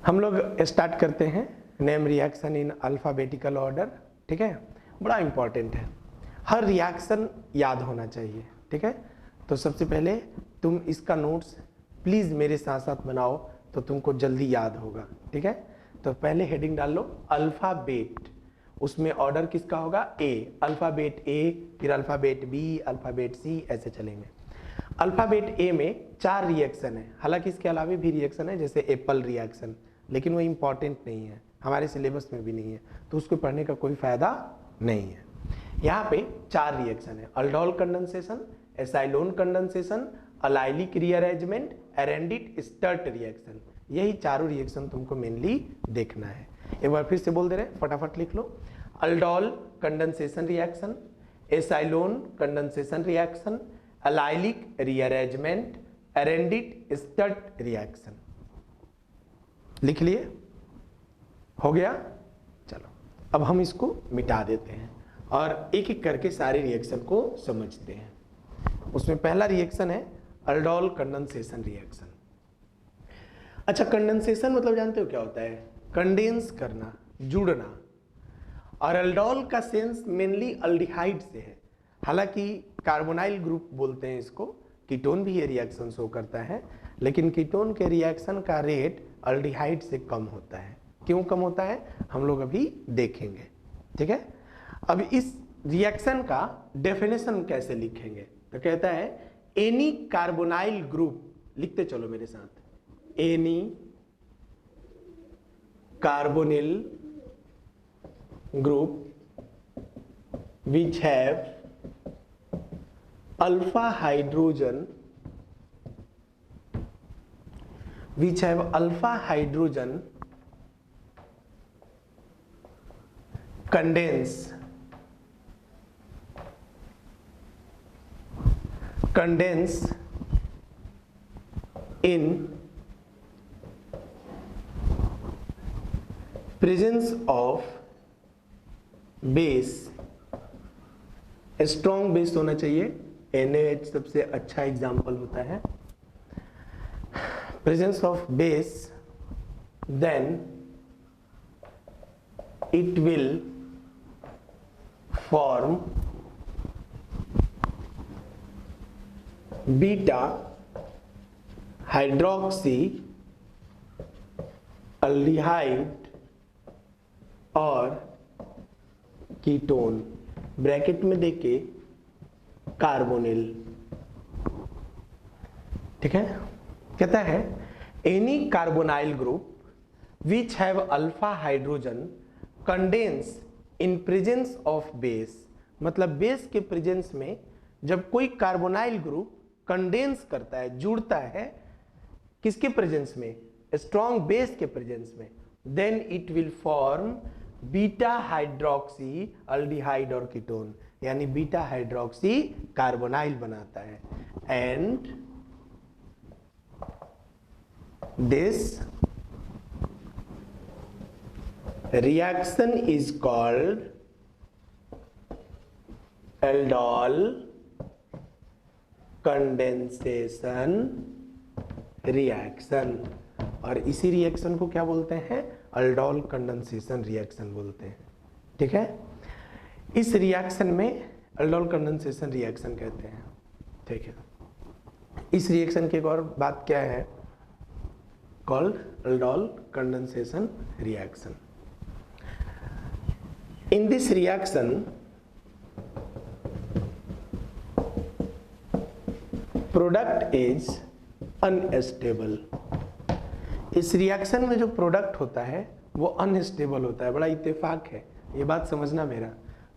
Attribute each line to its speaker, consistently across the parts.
Speaker 1: हम लोग स्टार्ट करते हैं name reaction in alphabetical order. ठीक है, बड़ा इंपॉर्टेंट है, हर रिएक्शन याद होना चाहिए। ठीक है, तो सबसे पहले तुम इसका नोट्स प्लीज़ मेरे साथ साथ बनाओ तो तुमको जल्दी याद होगा। ठीक है, तो पहले हेडिंग डाल लो अल्फ़ाबेट, उसमें ऑर्डर किसका होगा? ए, अल्फ़ाबेट ए, फिर अल्फ़ाबेट बी, अल्फ़ाबेट सी, ऐसे चलेंगे। अल्फ़ाबेट ए में 4 रिएक्शन है, हालांकि इसके अलावा भी रिएक्शन है जैसे एप्पल रिएक्शन, लेकिन वो इम्पॉर्टेंट नहीं है, हमारे सिलेबस में भी नहीं है, तो उसको पढ़ने का कोई फायदा नहीं है। यहाँ पे 4 रिएक्शन है, aldol condensation, acyloin condensation, allylic rearrangement, Arndt Eistert reaction. यही चारों रिएक्शन तुमको मेनली देखना है। एक बार फिर से बोल दे रहे हैं, फटाफट लिख लो। Aldol condensation reaction, acyloin condensation reaction, allylic rearrangement, Arndt Eistert reaction. लिख लिए? हो गया? चलो अब हम इसको मिटा देते हैं और एक एक करके सारे रिएक्शन को समझते हैं। उसमें पहला रिएक्शन है अल्डोल कंडेंसेशन रिएक्शन। अच्छा, कंडेंसेशन मतलब जानते हो क्या होता है? कंडेंस करना, जुड़ना। और अल्डोल का सेंस मेनली अल्डिहाइड से है, हालांकि कार्बोनाइल ग्रुप बोलते हैं इसको, कीटोन भी ये रिएक्शन शो करता है, लेकिन कीटोन के रिएक्शन का रेट अल्डिहाइड से कम होता है। क्यों कम होता है हम लोग अभी देखेंगे। ठीक है, अब इस रिएक्शन का डेफिनेशन कैसे लिखेंगे? तो कहता है एनी कार्बोनाइल ग्रुप, लिखते चलो मेरे साथ, any carbonyl group which have alpha hydrogen condense in presence of base, strong base होना चाहिए, NaH सबसे अच्छा एग्जाम्पल होता है। Presence of base, then it will form beta hydroxy aldehyde और कीटोन, ब्रैकेट में देके कार्बोनिल। ठीक है, कहता है any carbonyl group which have alpha hydrogen condense in presence of base, मतलब बेस के प्रेजेंस में जब कोई कार्बोनाइल ग्रुप कंडेंस करता है, जुड़ता है, किसके प्रेजेंस में? स्ट्रॉन्ग बेस के प्रेजेंस में, then it will form beta hydroxy aldehyde और कीटोन, यानी बीटा हाइड्रोक्सी कार्बोनाइल बनाता है। And this reaction is called aldol condensation reaction, और इसी रिएक्शन को क्या बोलते हैं? अल्डोल कंडेंसेशन रिएक्शन बोलते हैं। ठीक है, इस रिएक्शन में अल्डोल कंडेंसेशन रिएक्शन कहते हैं। ठीक है, इस रिएक्शन की एक और बात क्या है? Called aldol condensation reaction. In this reaction product is unstable. इस रिएक्शन में जो प्रोडक्ट होता है वो अनस्टेबल होता है, बड़ा इत्तेफाक है, ये बात समझना मेरा।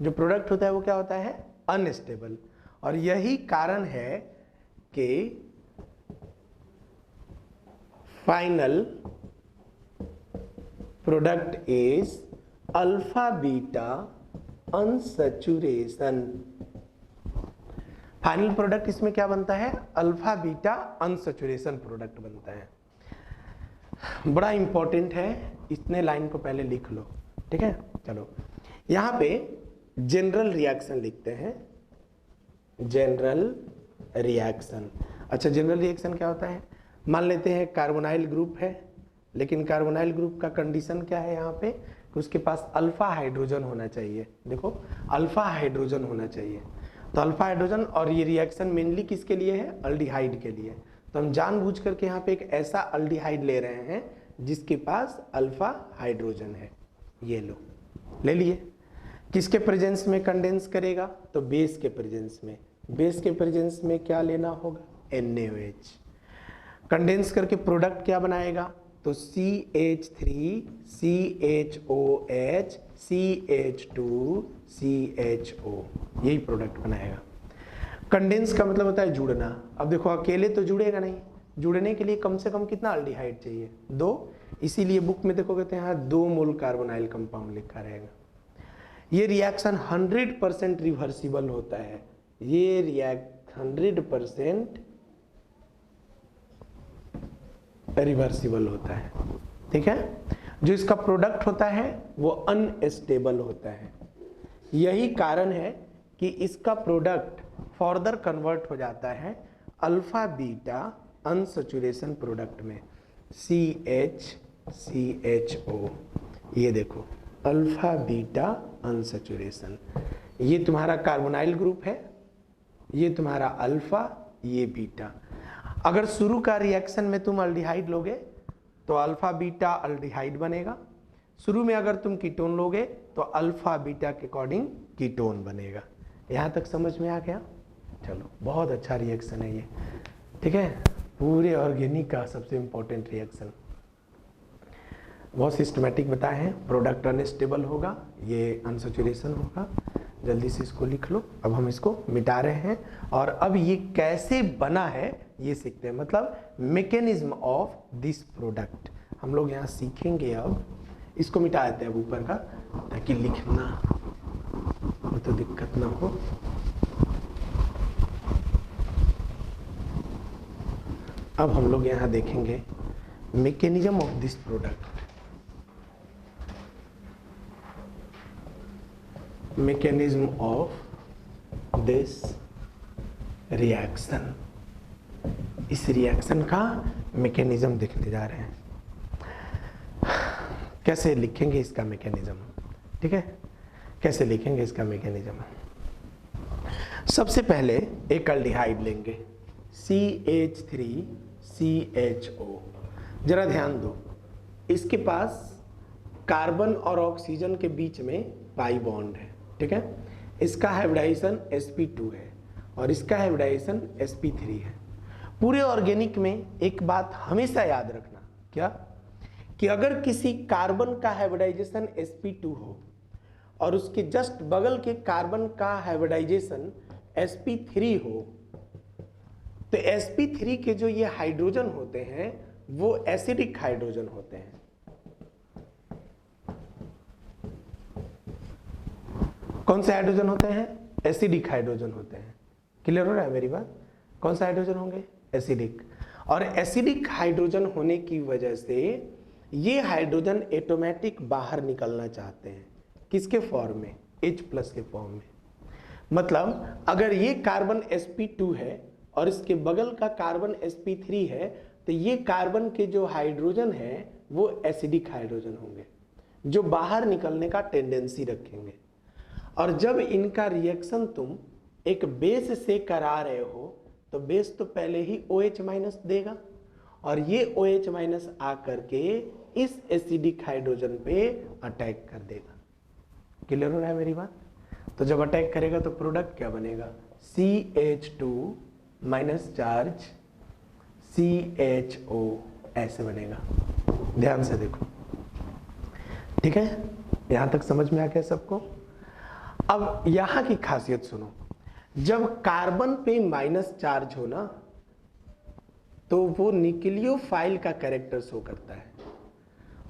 Speaker 1: जो प्रोडक्ट होता है वो क्या होता है? अनस्टेबल। और यही कारण है कि final product is alpha beta unsaturation. Final product इसमें क्या बनता है? अल्फा बीटा अनसैचुरेशन प्रोडक्ट बनता है। बड़ा इंपॉर्टेंट है, इतने लाइन को पहले लिख लो। ठीक है, चलो यहां पे जनरल रिएक्शन लिखते हैं, जनरल रिएक्शन। अच्छा, जनरल रिएक्शन क्या होता है? मान लेते हैं कार्बोनाइल ग्रुप है, लेकिन कार्बोनाइल ग्रुप का कंडीशन क्या है यहाँ पे कि उसके पास अल्फा हाइड्रोजन होना चाहिए। देखो अल्फा हाइड्रोजन होना चाहिए, तो अल्फा हाइड्रोजन, और ये रिएक्शन मेनली किसके लिए है? अल्डिहाइड के लिए। तो हम जानबूझ करके यहाँ पे एक ऐसा अल्डिहाइड ले रहे हैं जिसके पास अल्फा हाइड्रोजन है। ये लो, ले लिए। किसके प्रेजेंस में कंडेंस करेगा? तो बेस के प्रेजेंस में। बेस के प्रेजेंस में क्या लेना होगा? NaOH। कंडेंस करके प्रोडक्ट क्या बनाएगा? तो CH3 CHOH CH2 CHO, यही प्रोडक्ट बनाएगा। कंडेंस का मतलब होता है जुड़ना। अब देखो अकेले तो जुड़ेगा नहीं, जुड़ने के लिए कम से कम कितना अल्डिहाइड चाहिए? 2। इसीलिए बुक में देखोगे तो यहाँ 2 मोल कार्बोनाइल कंपाउंड लिखा रहेगा। ये रिएक्शन 100% रिवर्सिबल होता है। ये रिएक्ट 100% रिवर्सिबल होता है, ठीक है। जो इसका प्रोडक्ट होता है वो अनस्टेबल होता है। यही कारण है कि इसका प्रोडक्ट फर्दर कन्वर्ट हो जाता है अल्फा बीटा अनसैचुरेशन प्रोडक्ट में, CHCHO। ये देखो अल्फा बीटा अनसैचुरेशन, ये तुम्हारा कार्बोनाइल ग्रुप है, ये तुम्हारा अल्फा, ये बीटा। अगर शुरू का रिएक्शन में तुम अल्डिहाइड लोगे तो अल्फा बीटा अल्डिहाइड बनेगा। शुरू में अगर तुम कीटोन लोगे तो अल्फा बीटा के अकॉर्डिंग कीटोन बनेगा। यहाँ तक समझ में आ गया? चलो, बहुत अच्छा रिएक्शन है ये, ठीक है। पूरे ऑर्गेनिक का सबसे इंपॉर्टेंट रिएक्शन, बहुत सिस्टमेटिक बताए हैं। प्रोडक्ट अनस्टेबल होगा, ये अनसैचुरेशन होगा। जल्दी से इसको लिख लो। अब हम इसको मिटा रहे हैं और अब ये कैसे बना है ये सीखते हैं, मतलब मैकेनिज्म ऑफ दिस प्रोडक्ट हम लोग यहाँ सीखेंगे। अब इसको मिटा देते हैं अब ऊपर का, ताकि लिखना और तो दिक्कत ना हो। अब हम लोग यहाँ देखेंगे mechanism of this product. Mechanism of this reaction, इस रिएक्शन का मैकेनिज्म देखने जा रहे हैं। कैसे लिखेंगे इसका मैकेनिज्म, ठीक है, कैसे लिखेंगे इसका मैकेनिज्म। सबसे पहले एक अल्डिहाइड लेंगे, CH3CHO। जरा ध्यान दो, इसके पास कार्बन और ऑक्सीजन के बीच में पाई बॉन्ड है, ठीक है। इसका हाइब्रिडाइजेशन sp2 है और इसका हाइब्रिडाइजेशन sp3 है। पूरे ऑर्गेनिक में एक बात हमेशा याद रखना, क्या कि अगर किसी कार्बन का हाइब्रिडाइजेशन sp2 हो और उसके जस्ट बगल के कार्बन का हाइब्रिडाइजेशन sp3 हो, तो sp3 के जो ये हाइड्रोजन होते हैं वो एसिडिक हाइड्रोजन होते हैं। कौन से हाइड्रोजन होते हैं? एसिडिक हाइड्रोजन होते हैं। क्लियर हो रहा है मेरी बात? कौन सा हाइड्रोजन होंगे? एसिडिक। और एसिडिक हाइड्रोजन होने की वजह से ये हाइड्रोजन ऑटोमेटिक बाहर निकलना चाहते हैं। किसके फॉर्म में? H+ के फॉर्म में। मतलब अगर ये कार्बन sp2 है और इसके बगल का कार्बन sp3 है, तो ये कार्बन के जो हाइड्रोजन है वो एसिडिक हाइड्रोजन होंगे, जो बाहर निकलने का टेंडेंसी रखेंगे। और जब इनका रिएक्शन तुम एक बेस से करा रहे हो तो बेस तो पहले ही OH- देगा और ये OH- आकर के इस एसिडिक हाइड्रोजन पे अटैक कर देगा। क्लियर हो रहा है मेरी बात? तो जब अटैक करेगा तो प्रोडक्ट क्या बनेगा? CH2 चार्ज CHO ऐसे बनेगा। ध्यान से देखो, ठीक है। यहां तक समझ में आ गया सबको? अब यहां की खासियत सुनो, जब कार्बन पे माइनस चार्ज हो ना तो वो न्यूक्लियोफाइल का कैरेक्टर शो करता है,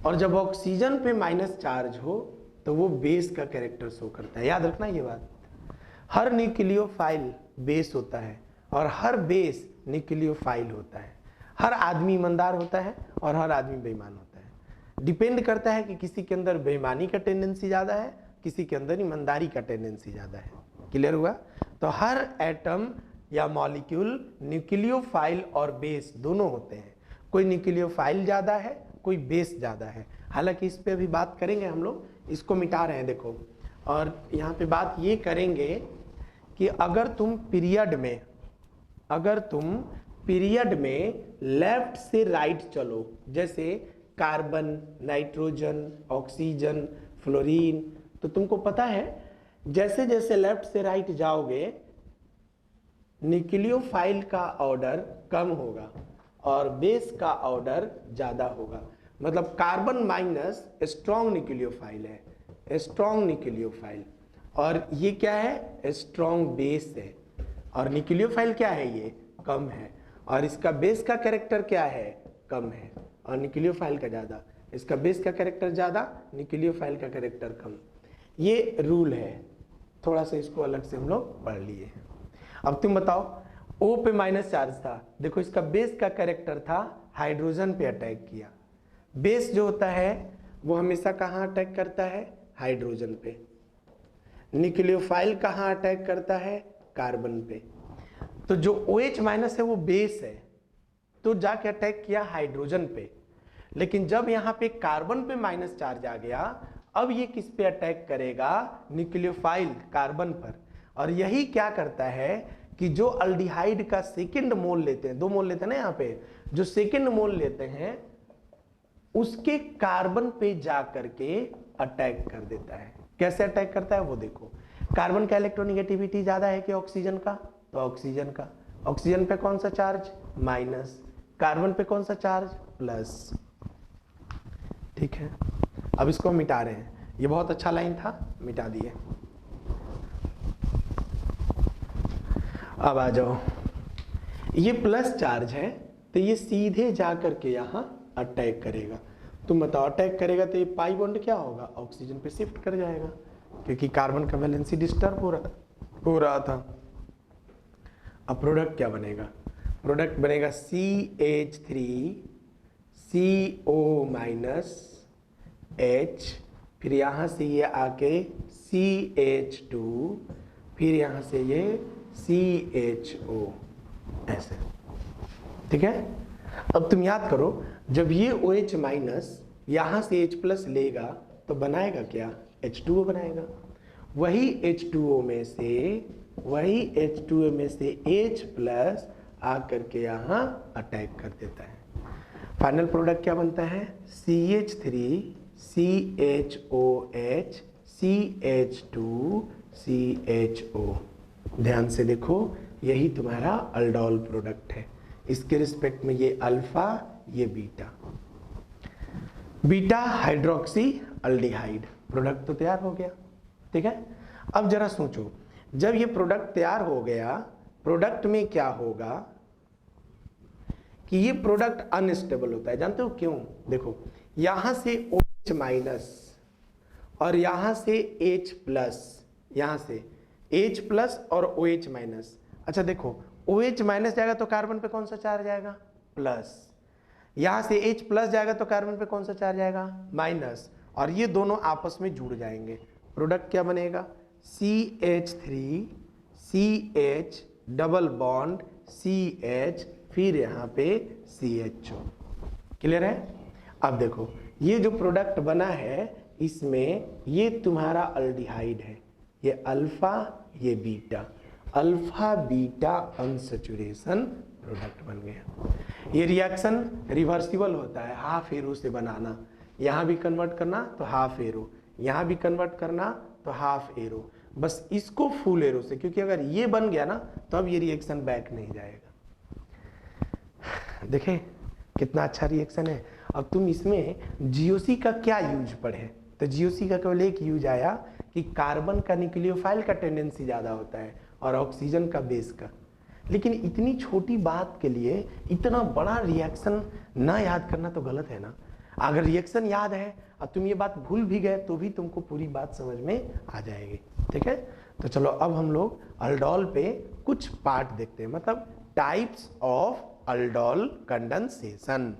Speaker 1: और जब ऑक्सीजन पे माइनस चार्ज हो तो वो बेस का कैरेक्टर शो करता है। याद रखना ये बात, हर न्यूक्लियोफाइल बेस होता है और हर बेस न्यूक्लियोफाइल होता है। हर आदमी ईमानदार होता है और हर आदमी बेईमान होता है। डिपेंड करता है कि किसी के अंदर बेईमानी का टेंडेंसी ज्यादा है, किसी के अंदर ईमानदारी का टेंडेंसी ज्यादा है। क्लियर हुआ? तो हर एटम या मॉलिक्यूल न्यूक्लियोफाइल और बेस दोनों होते हैं। कोई न्यूक्लियोफाइल ज्यादा है कोई बेस ज़्यादा है। हालांकि इस पे अभी बात करेंगे हम लोग, इसको मिटा रहे हैं देखो। और यहाँ पे बात ये करेंगे कि अगर तुम पीरियड में लेफ्ट से राइट चलो, जैसे कार्बन, नाइट्रोजन, ऑक्सीजन, फ्लोरीन, तो तुमको पता है जैसे जैसे लेफ्ट से राइट जाओगे न्यूक्लियोफाइल का ऑर्डर कम होगा और बेस का ऑर्डर ज्यादा होगा। मतलब कार्बन माइनस स्ट्रॉन्ग न्यूक्लियोफाइल है, स्ट्रॉन्ग न्यूक्लियोफाइल, और ये क्या है, स्ट्रॉन्ग बेस है। और न्यूक्लियोफाइल क्या है, ये कम है, और इसका बेस का कैरेक्टर क्या है, कम है, और न्यूक्लियोफाइल का ज्यादा। इसका बेस का कैरेक्टर ज्यादा, न्यूक्लियोफाइल का कैरेक्टर कम। ये रूल है, थोड़ा सा इसको अलग से हम लोग पढ़ लिए। अब तुम बताओ, O पे माइनस चार्ज था, देखो इसका बेस का कैरेक्टर था हाइड्रोजन पे अटैक किया। बेस जो होता है वो हमेशा कहाँ अटैक करता है, हाइड्रोजन पे। न्यूक्लियोफाइल कहाँ अटैक करता है, कार्बन पे। तो जो OH माइनस है वो बेस है, तो जाके अटैक किया हाइड्रोजन पे। लेकिन जब यहाँ पे कार्बन पे माइनस चार्ज आ गया, अब ये किस पे अटैक करेगा, न्यूक्लियोफाइल, कार्बन पर। और यही क्या करता है कि जो अल्डिहाइड का सेकंड मोल लेते हैं, 2 मोल लेते हैं ना यहाँ पे, जो सेकंड मोल लेते हैं उसके कार्बन पे जा करके अटैक कर देता है। कैसे अटैक करता है वो देखो। कार्बन का इलेक्ट्रोनेगेटिविटी ज्यादा है कि ऑक्सीजन का, तो ऑक्सीजन का। ऑक्सीजन पे कौन सा चार्ज, माइनस। कार्बन पे कौन सा चार्ज, प्लस। ठीक है, अब इसको मिटा रहे हैं। ये बहुत अच्छा लाइन था, मिटा दिए। अब आ जाओ, ये प्लस चार्ज है तो ये सीधे जा करके यहां अटैक करेगा। तुम बताओ, अटैक करेगा तो ये पाई बॉन्ड क्या होगा, ऑक्सीजन पे शिफ्ट कर जाएगा, क्योंकि कार्बन का वैलेंसी डिस्टर्ब हो रहा था। अब प्रोडक्ट क्या बनेगा, प्रोडक्ट बनेगा CH3CO माइनस H, फिर यहां से ये आके CH2, फिर यहां से ये CHO, ऐसे। ठीक है, अब तुम याद करो, जब ये OH माइनस यहां से H प्लस लेगा तो बनाएगा क्या, H2O बनाएगा। वही H2O में से H प्लस आकर के यहां अटैक कर देता है। फाइनल प्रोडक्ट क्या बनता है, CH3CHOH CH2CHO। ध्यान से देखो, यही तुम्हारा अल्डोल प्रोडक्ट है। इसके रिस्पेक्ट में ये अल्फा, ये beta. Beta hydroxy aldehyde product तो तैयार हो गया। ठीक है, अब जरा सोचो, जब ये प्रोडक्ट तैयार हो गया, प्रोडक्ट में क्या होगा कि ये प्रोडक्ट अनस्टेबल होता है। जानते हो क्यों, देखो यहां से OH माइनस और यहां से H प्लस, यहां से H प्लस और OH माइनस। अच्छा देखो, OH माइनस जाएगा तो कार्बन पे कौन सा चार्ज आएगा, प्लस। यहां से H प्लस जाएगा तो कार्बन पे कौन सा चार्ज आएगा, माइनस। और ये दोनों आपस में जुड़ जाएंगे, प्रोडक्ट क्या बनेगा, CH3CH डबल बॉन्ड CH, फिर यहाँ पे CHO। क्लियर है। अब देखो, ये जो प्रोडक्ट बना है इसमें ये तुम्हारा अल्डिहाइड है, ये अल्फा, ये beta, alpha beta unsaturation product बन गया। ये रिएक्शन रिवर्सिबल होता है, हाफ एरो से बनाना, यहाँ भी कन्वर्ट करना तो हाफ एरो, यहाँ भी कन्वर्ट करना तो हाफ एरो, बस इसको फुल एरो से, क्योंकि अगर ये बन गया ना तो अब ये रिएक्शन बैक नहीं जाएगा। देखें कितना अच्छा रिएक्शन है। अब तुम इसमें जीओसी का क्या यूज पढ़े, तो जीओसी का केवल एक यूज आया कि कार्बन का न्यूक्लियोफाइल का टेंडेंसी ज्यादा होता है और ऑक्सीजन का बेस का। लेकिन इतनी छोटी बात के लिए इतना बड़ा रिएक्शन ना याद करना तो गलत है ना। अगर रिएक्शन याद है और तुम ये बात भूल भी गए तो भी तुमको पूरी बात समझ में आ जाएगी। ठीक है, तो चलो अब हम लोग अल्डोल पे कुछ पार्ट देखते हैं, मतलब टाइप्स ऑफ अल्डोल कंडेंसेशन।